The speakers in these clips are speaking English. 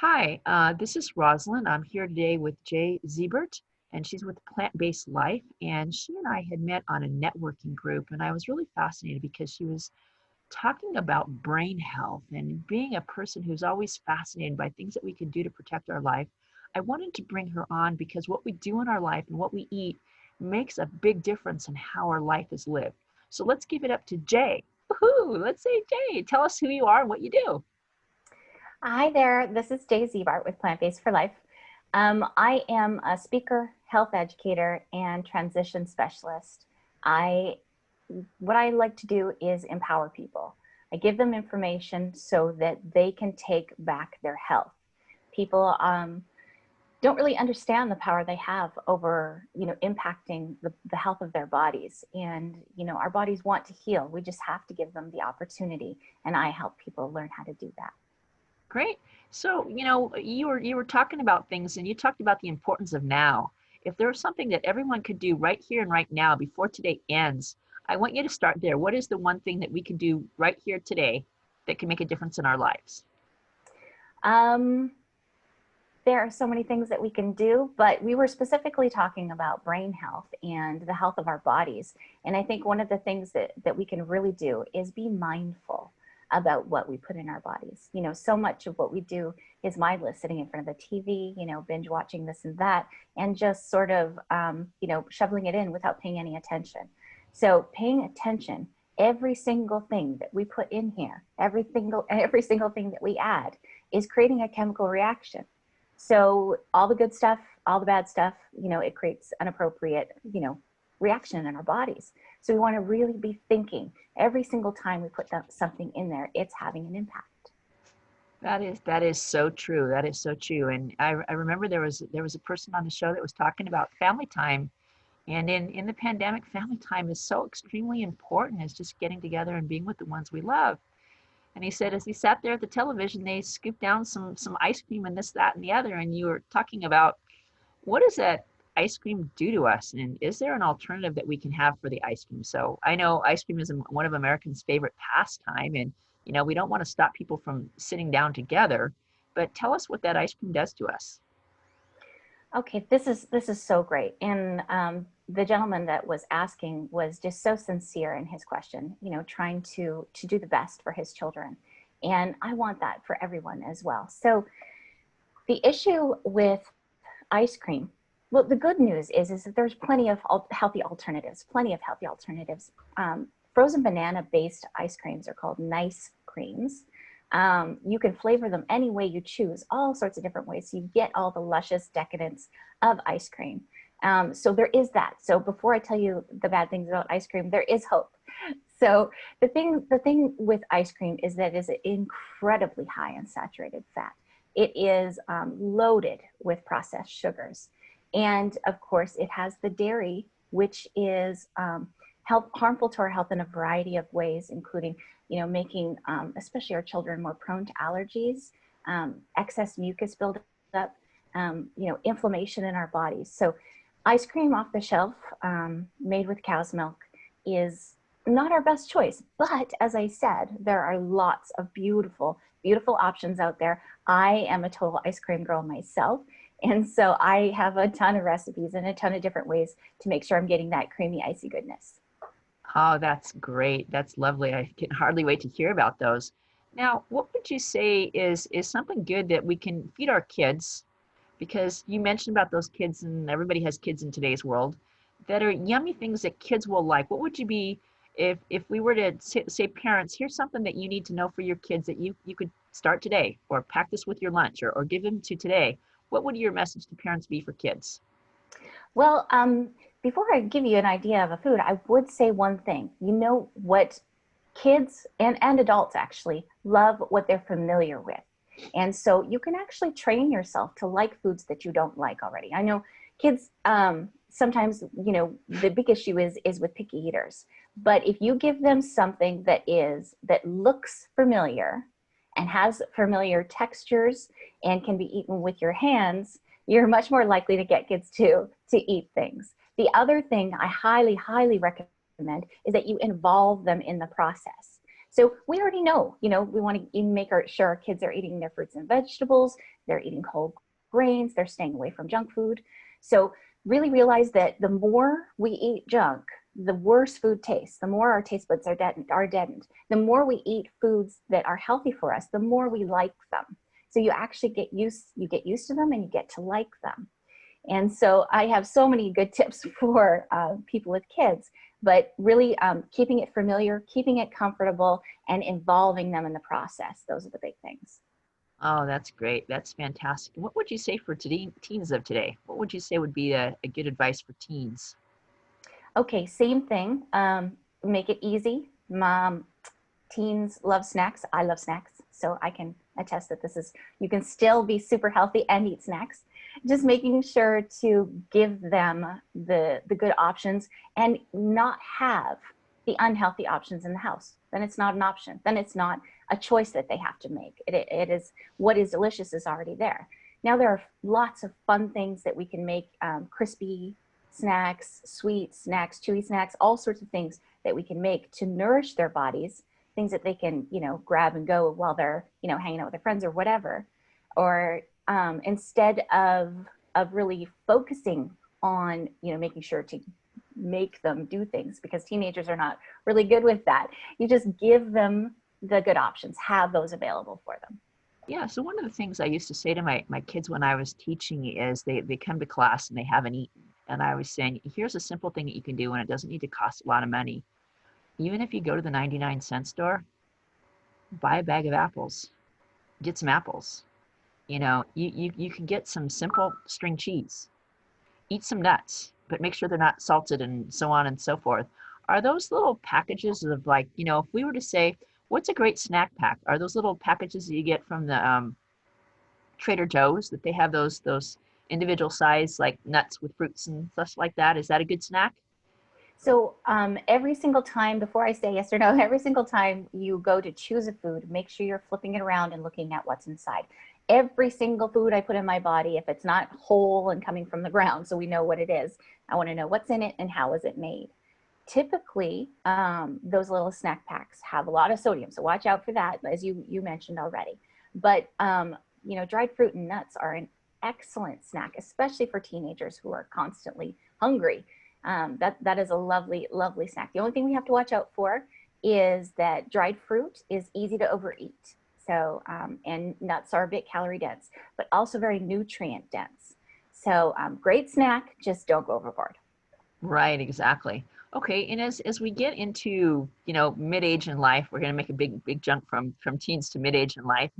Hi, this is Rosalind. I'm here today with Jay Ziebart, and she's with Plant-Based Life. And she and I had met on a networking group, and I was really fascinated because she was talking about brain health and being a person who's always fascinated by things that we can do to protect our life. I wanted to bring her on because what we do in our life and what we eat makes a big difference in how our life is lived. So let's give it up to Jay. Woohoo! Let's say, Jay, tell us who you are and what you do. Hi there, this is Jay Ziebart with Plant-Based for Life. I am a speaker, health educator, and transition specialist. I, what I like to do is empower people. I give them information so that they can take back their health. People don't really understand the power they have over, impacting the health of their bodies. And, our bodies want to heal. We just have to give them the opportunity. And I help people learn how to do that. Great. So, you were talking about things and you talked about the importance of now. If there was something that everyone could do right here and right now before today ends, I want you to start there. What is the one thing that we can do right here today that can make a difference in our lives? Um, there are so many things that we can do, but we were specifically talking about brain health and the health of our bodies. And I think one of the things that we can really do is be mindful about what we put in our bodies. So much of what we do is mindless, sitting in front of the TV, binge watching this and that, and just sort of, shoveling it in without paying any attention. So paying attention, every single thing that we put in here, every single thing that we add is creating a chemical reaction. So all the good stuff, all the bad stuff, it creates an appropriate, reaction in our bodies. So we want to really be thinking every single time we put something in there, it's having an impact. That is so true. That is so true. And I remember there was a person on the show that was talking about family time. And in the pandemic, family time is so extremely important. It's just getting together and being with the ones we love. And he said, as he sat there at the television, they scooped down some ice cream and this, that, and the other. And you were talking about what does that ice cream do to us? And is there an alternative that we can have for the ice cream? So I know ice cream is one of Americans' favorite pastime. And, we don't want to stop people from sitting down together. But tell us what that ice cream does to us. Okay, this is so great. And the gentleman that was asking was just so sincere in his question, trying to do the best for his children. And I want that for everyone as well. So the issue with ice cream, well, the good news is that there's plenty of healthy alternatives, plenty of healthy alternatives. Frozen banana based ice creams are called nice creams. You can flavor them any way you choose, all sorts of different ways. So you get all the luscious decadence of ice cream. So there is that. So before I tell you the bad things about ice cream, there is hope. So the thing with ice cream is that it is incredibly high in saturated fat. It is loaded with processed sugars. And of course, it has the dairy, which is harmful to our health in a variety of ways, including making especially our children more prone to allergies, excess mucus buildup, inflammation in our bodies. So ice cream off the shelf made with cow's milk is not our best choice. But as I said, there are lots of beautiful, beautiful options out there. I am a total ice cream girl myself. And so I have a ton of recipes and a ton of different ways to make sure I'm getting that creamy, icy goodness. Oh, that's great. That's lovely. I can hardly wait to hear about those. Now, what would you say is something good that we can feed our kids? Because you mentioned about those kids, and everybody has kids in today's world that are yummy things that kids will like. What would you be if we were to say, parents, here's something that you need to know for your kids that you could start today, or pack this with your lunch, or give them to today. What would your message to parents be for kids? Well, before I give you an idea of a food, I would say one thing. You know what kids and adults actually love what they're familiar with. And so you can actually train yourself to like foods that you don't like already. I know kids sometimes, the big issue is with picky eaters. But if you give them something that looks familiar and has familiar textures and can be eaten with your hands, you're much more likely to get kids to eat things. The other thing I highly, highly recommend is that you involve them in the process. So we already know, we want to make sure our kids are eating their fruits and vegetables, they're eating whole grains, they're staying away from junk food. So really realize that the more we eat junk, the worse food tastes, the more our taste buds are deadened. The more we eat foods that are healthy for us, the more we like them. So you actually get used to them and you get to like them. And so I have so many good tips for people with kids, but really keeping it familiar, keeping it comfortable, and involving them in the process. Those are the big things. Oh, that's great. That's fantastic. What would you say for teens of today? What would you say would be a good advice for teens? Okay, same thing. Make it easy. Mom, teens love snacks. I love snacks. So I can attest that you can still be super healthy and eat snacks. Just making sure to give them the good options and not have the unhealthy options in the house. Then it's not an option. Then it's not a choice that they have to make. It is what is delicious is already there. Now there are lots of fun things that we can make, crispy snacks, sweet snacks, chewy snacks, all sorts of things that we can make to nourish their bodies, things that they can, grab and go while they're, hanging out with their friends or whatever. Or instead of really focusing on, making sure to make them do things, because teenagers are not really good with that. You just give them the good options, have those available for them. Yeah, so one of the things I used to say to my kids when I was teaching is they come to class and they haven't eaten. And I was saying, here's a simple thing that you can do and it doesn't need to cost a lot of money. Even if you go to the 99-cent store, buy a bag of apples, get some apples. You can get some simple string cheese, eat some nuts, but make sure they're not salted and so on and so forth. Are those little packages of like, if we were to say, what's a great snack pack? Are those little packages that you get from the Trader Joe's that they have those individual size like nuts with fruits and such like that? Is that a good snack? So every single time, before I say yes or no, every single time you go to choose a food, make sure you're flipping it around and looking at what's inside. Every single food I put in my body, if it's not whole and coming from the ground, so we know what it is, I want to know what's in it and how is it made. Typically, those little snack packs have a lot of sodium, so watch out for that, as you mentioned already. But dried fruit and nuts are an excellent snack, especially for teenagers who are constantly hungry. That is a lovely, lovely snack. The only thing we have to watch out for is that dried fruit is easy to overeat. So, and nuts are a bit calorie dense, but also very nutrient dense. So, great snack, just don't go overboard. Right, exactly. Okay, and as we get into, mid-age in life, we're going to make a big jump from teens to mid-age in life.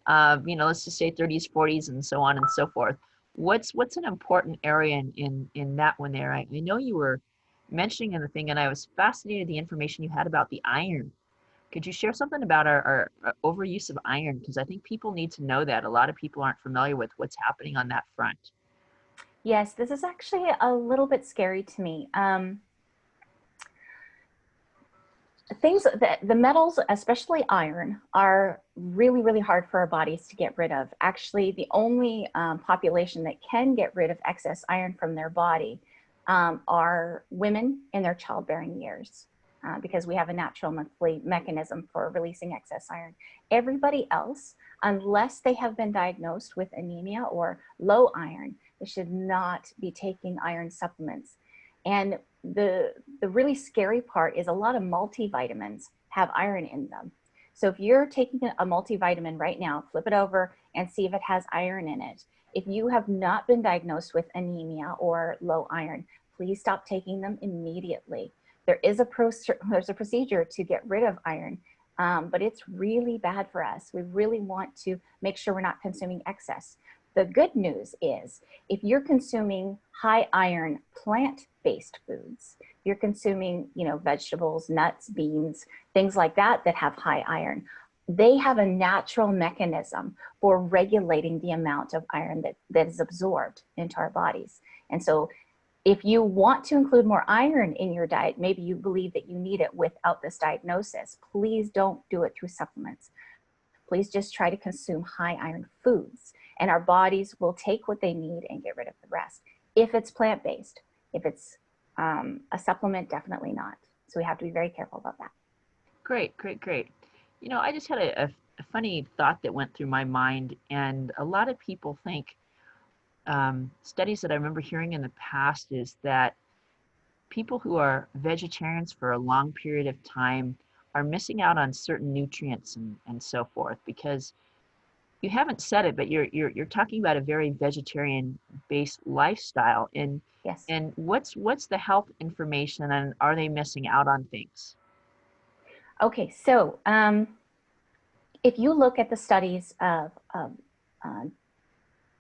Let's just say 30s, 40s, and so on and so forth. What's an important area in that one there? I know you were mentioning in the thing, and I was fascinated the information you had about the iron. Could you share something about our overuse of iron? Because I think people need to know that. A lot of people aren't familiar with what's happening on that front. Yes, this is actually a little bit scary to me. Things that the metals, especially iron, are really, really hard for our bodies to get rid of. Actually, the only population that can get rid of excess iron from their body are women in their childbearing years, because we have a natural monthly mechanism for releasing excess iron. Everybody else, unless they have been diagnosed with anemia or low iron, they should not be taking iron supplements. And the really scary part is a lot of multivitamins have iron in them. So if you're taking a multivitamin right now, flip it over and see if it has iron in it. If you have not been diagnosed with anemia or low iron, please stop taking them immediately. There's a procedure to get rid of iron, but it's really bad for us. We really want to make sure we're not consuming excess. The good news is if you're consuming high iron plant-based foods, you're consuming, vegetables, nuts, beans, things like that that have high iron, they have a natural mechanism for regulating the amount of iron that is absorbed into our bodies. And so if you want to include more iron in your diet, maybe you believe that you need it without this diagnosis, please don't do it through supplements. Please just try to consume high iron foods, and our bodies will take what they need and get rid of the rest. If it's plant-based, if it's a supplement, definitely not. So we have to be very careful about that. Great, great, great. You know, I just had a funny thought that went through my mind, and a lot of people think, studies that I remember hearing in the past is that people who are vegetarians for a long period of time are missing out on certain nutrients and so forth because you haven't said it, but you're talking about a very vegetarian based lifestyle. Yes. And what's the health information and are they missing out on things? Okay, so if you look at the studies of uh,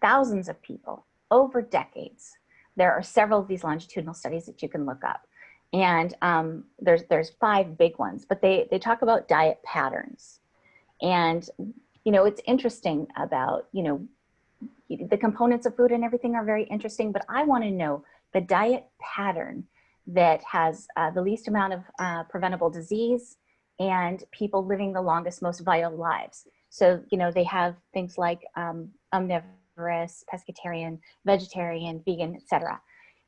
thousands of people over decades, there are several of these longitudinal studies that you can look up. And there's five big ones, but they talk about diet patterns. And, you know, it's interesting about, you know, the components of food and everything are very interesting, but I want to know the diet pattern that has the least amount of preventable disease and people living the longest, most vital lives. So, you know, they have things like omnivorous, pescatarian, vegetarian, vegan, etc.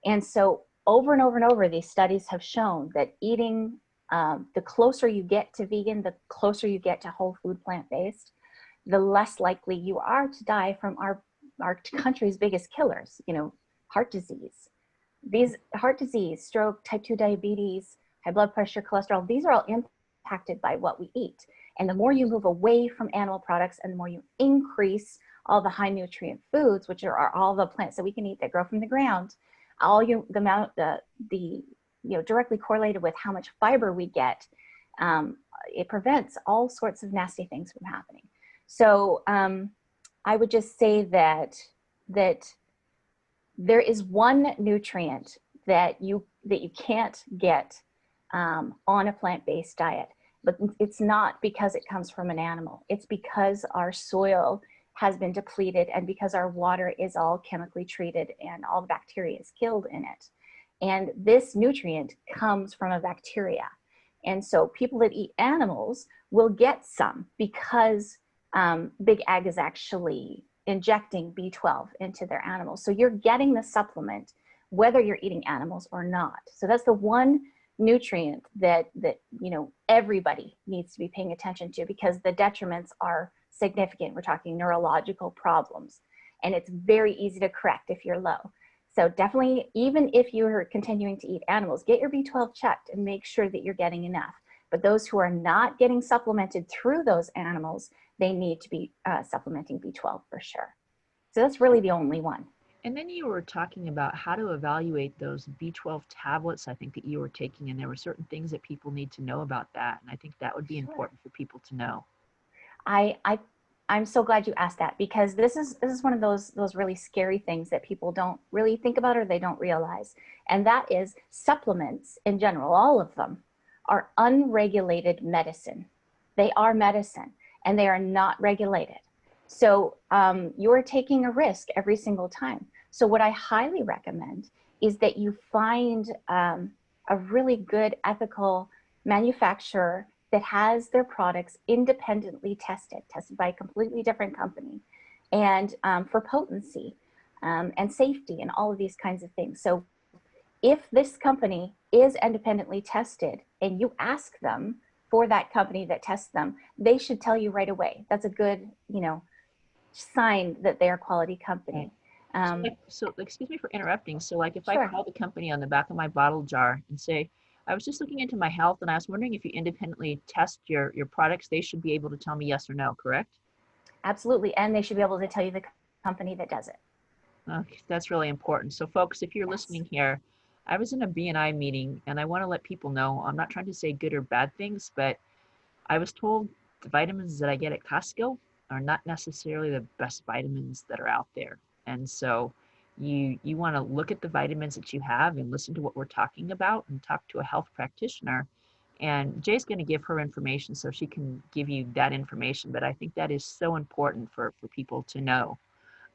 And so over and over and over, these studies have shown that eating, the closer you get to vegan, the closer you get to whole food plant-based, the less likely you are to die from our country's biggest killers, you know, heart disease. These heart disease, stroke, type 2 diabetes, high blood pressure, cholesterol, these are all impacted by what we eat. And the more you move away from animal products and the more you increase all the high nutrient foods, which are all the plants that we can eat that grow from the ground, the amount, you know, directly correlated with how much fiber we get, it prevents all sorts of nasty things from happening. So I would just say that there is one nutrient that you can't get on a plant-based diet, but it's not because it comes from an animal. It's because our soil has been depleted and because our water is all chemically treated and all the bacteria is killed in it. And this nutrient comes from a bacteria. And so people that eat animals will get some because Big Ag is actually injecting B12 into their animals. So you're getting the supplement whether you're eating animals or not. So that's the one nutrient that you know everybody needs to be paying attention to because the detriments are significant. We're talking neurological problems, and it's very easy to correct if you're low. So definitely, even if you're continuing to eat animals, get your B12 checked and make sure that you're getting enough. But those who are not getting supplemented through those animals, they need to be supplementing B12 for sure. So that's really the only one. And then you were talking about how to evaluate those B12 tablets, I think that you were taking, and there were certain things that people need to know about that. And I think that would be Sure. important for people to know. I, I I'm so glad you asked that because this is one of those really scary things that people don't really think about or they don't realize. And that is supplements in general, all of them are unregulated medicine. They are medicine and they are not regulated. So you're taking a risk every single time. So what I highly recommend is that you find a really good ethical manufacturer that has their products independently tested by a completely different company, and for potency and safety and all of these kinds of things. So if this company is independently tested and you ask them for that company that tests them, they should tell you right away. That's a good, you know, sign that they're a quality Right. company. Excuse me for interrupting. So like if I Sure. call the company on the back of my bottle jar and say, I was just looking into my health and I was wondering if you independently test your products, they should be able to tell me yes or no, correct? Absolutely. And they should be able to tell you the company that does it. Okay, that's really important. So folks, if you're Yes. listening here, I was in a BNI meeting and I want to let people know, I'm not trying to say good or bad things, but I was told the vitamins that I get at Costco are not necessarily the best vitamins that are out there. And so you want to look at the vitamins that you have and listen to what we're talking about and talk to a health practitioner. And Jay's going to give her information so she can give you that information. But I think that is so important for people to know.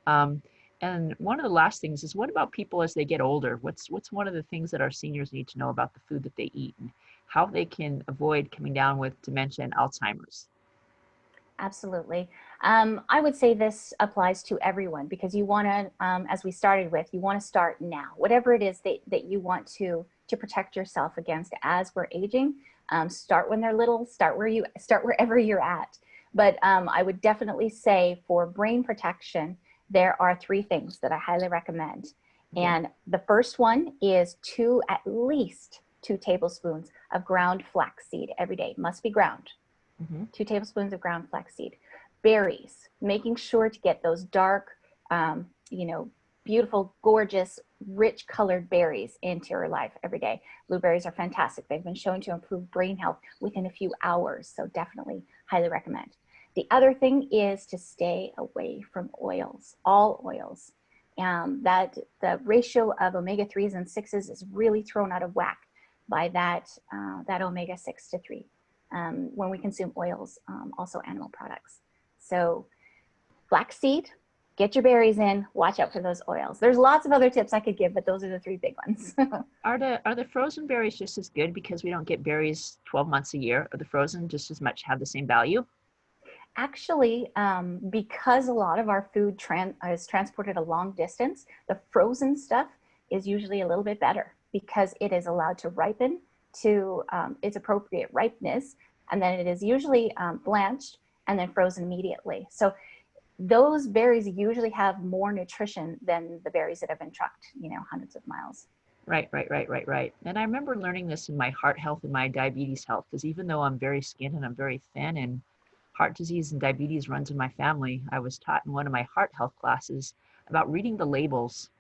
Um, and one of the last things is what about people as they get older? What's one of the things that our seniors need to know about the food that they eat and how they can avoid coming down with dementia and Alzheimer's? Absolutely. I would say this applies to everyone because you want to, as we started with, you want to start now. Whatever it is that you want to protect yourself against as we're aging, Start when they're little, start wherever you're at. But I would definitely say for brain protection, there are three things that I highly recommend. Okay. And the first one is at least 2 tablespoons of ground flaxseed every day. Must be ground. 2 tablespoons of ground flaxseed. Berries, making sure to get those dark, beautiful, gorgeous, rich colored berries into your life every day. Blueberries are fantastic. They've been shown to improve brain health within a few hours. So definitely highly recommend. The other thing is to stay away from oils, all oils. That the ratio of omega-3s and 6s is really thrown out of whack by that omega-6 to 3 when we consume oils, also animal products. So flaxseed, get your berries in, watch out for those oils. There's lots of other tips I could give, but those are the three big ones. Are the frozen berries just as good because we don't get berries 12 months a year? Are the frozen just as much have the same value? Actually, because a lot of our food is transported a long distance, the frozen stuff is usually a little bit better because it is allowed to ripen to its appropriate ripeness, and then it is usually blanched and then frozen immediately. So those berries usually have more nutrition than the berries that have been trucked, hundreds of miles. Right. And I remember learning this in my heart health and my diabetes health, because even though I'm very skinny and I'm very thin and heart disease and diabetes runs in my family, I was taught in one of my heart health classes about reading the labels.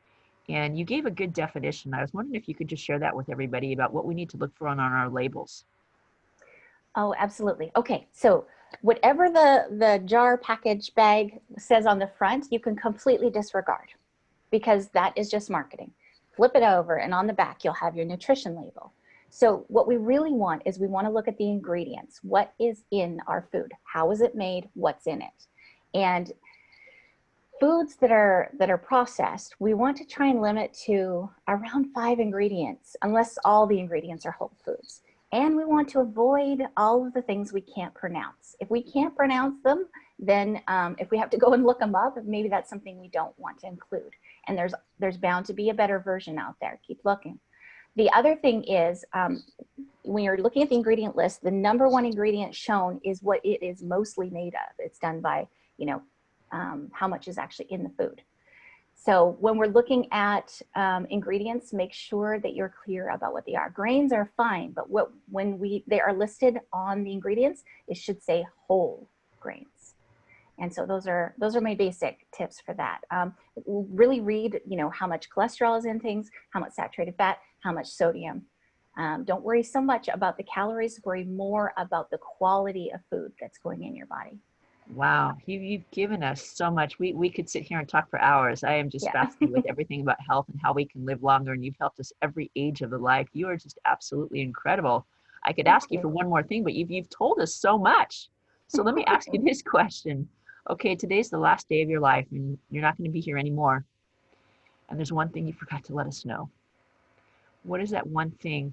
And you gave a good definition. I was wondering if you could just share that with everybody about what we need to look for on our labels. Oh, absolutely. Okay, so whatever the jar, package, bag says on the front, you can completely disregard because that is just marketing. Flip it over and on the back, you'll have your nutrition label. So what we really want is we want to look at the ingredients. What is in our food? How is it made? What's in it? And foods that are processed, we want to try and limit to around 5 ingredients, unless all the ingredients are whole foods. And we want to avoid all of the things we can't pronounce. If we can't pronounce them, then if we have to go and look them up, maybe that's something we don't want to include. And there's bound to be a better version out there. Keep looking. The other thing is, when you're looking at the ingredient list, the number one ingredient shown is what it is mostly made of. It's done by, how much is actually in the food. So when we're looking at ingredients, make sure that you're clear about what they are. Grains are fine, but when they are listed on the ingredients, it should say whole grains. And so those are my basic tips for that. Really read, how much cholesterol is in things, how much saturated fat, how much sodium. Don't worry so much about the calories, worry more about the quality of food that's going in your body. Wow, you've given us so much. We could sit here and talk for hours. I am just Yeah. fascinated with everything about health and how we can live longer. And you've helped us every age of the life. You are just absolutely incredible. I could ask you for one more thing, but you've told us so much. So let me ask you this question. Okay, today's the last day of your life, and you're not going to be here anymore. And there's one thing you forgot to let us know. What is that one thing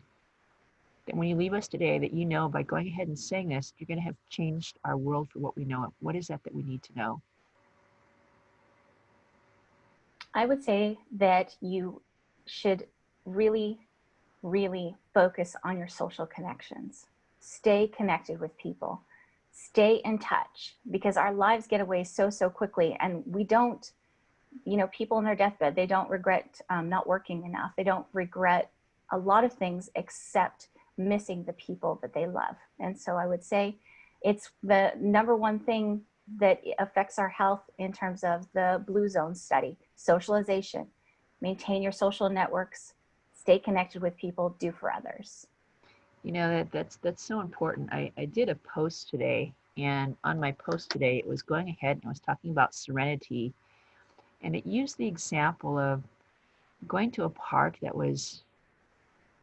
that when you leave us today that you know by going ahead and saying this, you're going to have changed our world for what we know it? What is that we need to know? I would say that you should really, really focus on your social connections. Stay connected with people. Stay in touch because our lives get away so quickly, and we don't, people in their deathbed, they don't regret not working enough. They don't regret a lot of things except missing the people that they love. And so I would say it's the number one thing that affects our health in terms of the blue zone study: socialization. Maintain your social networks, stay connected with people, do for others. That's so important. I did a post today, and on my post today, it was going ahead and it was talking about Serenity, and it used the example of going to a park that was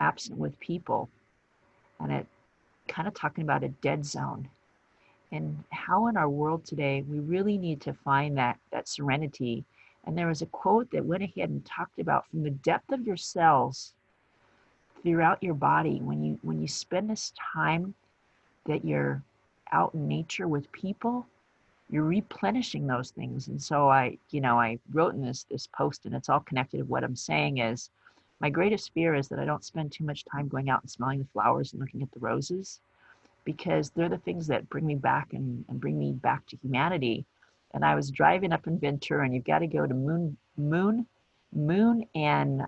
absent with people, and it kind of talking about a dead zone, and how in our world today we really need to find that serenity. And there was a quote that went ahead and talked about from the depth of your cells throughout your body, when you spend this time that you're out in nature with people, you're replenishing those things. And so I wrote in this post, and it's all connected. What I'm saying is, My greatest fear is that I don't spend too much time going out and smelling the flowers and looking at the roses, because they're the things that bring me back and bring me back to humanity. And I was driving up in Ventura, and you've got to go to Moon, and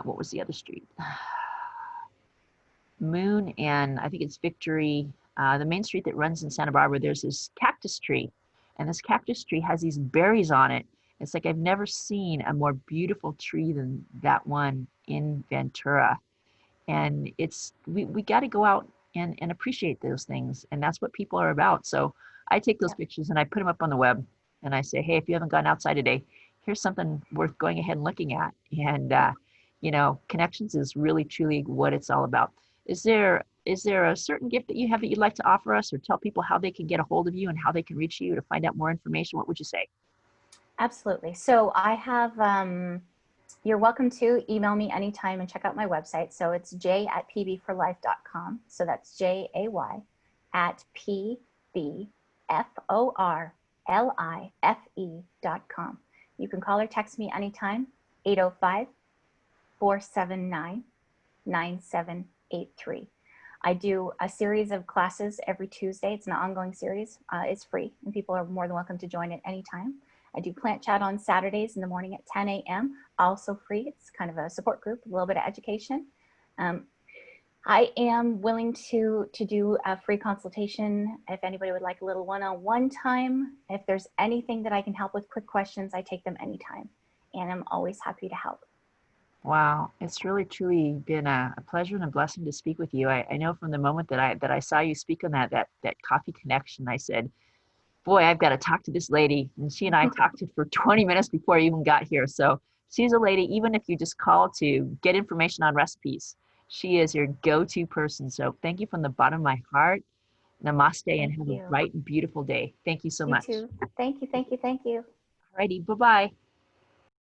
what was the other street? Moon, and I think it's Victory, the main street that runs in Santa Barbara. There's this cactus tree, and this cactus tree has these berries on it. It's like I've never seen a more beautiful tree than that one in Ventura. And it's we got to go out and appreciate those things, and that's what people are about. So I take those Yeah, pictures and I put them up on the web, and I say, hey, if you haven't gone outside today, here's something worth going ahead and looking at. And connections is really truly what it's all about. Is there a certain gift that you have that you'd like to offer us, or tell people how they can get a hold of you and how they can reach you to find out more information? What would you say? absolutely. So I have, you're welcome to email me anytime and check out my website. So it's jay@pbforlife.com. So that's jay@pbforlife.com. You can call or text me anytime, 805-479-9783. I do a series of classes every Tuesday. It's an ongoing series. It's free, and people are more than welcome to join at any time. I do plant chat on Saturdays in the morning at 10 a.m. Also free. It's kind of a support group, a little bit of education. I am willing to do a free consultation if anybody would like a little one-on-one time. If there's anything that I can help with, quick questions, I take them anytime, and I'm always happy to help. Wow, it's really truly been a pleasure and a blessing to speak with you. I know from the moment that I saw you speak on that coffee connection, I said, boy, I've got to talk to this lady. And she and I talked for 20 minutes before I even got here. So she's a lady, even if you just call to get information on recipes, she is your go-to person. So thank you from the bottom of my heart. Namaste, and Thank have a you. bright and beautiful day. Thank you so You much. too. Thank you, thank you, thank you. Alrighty, bye-bye.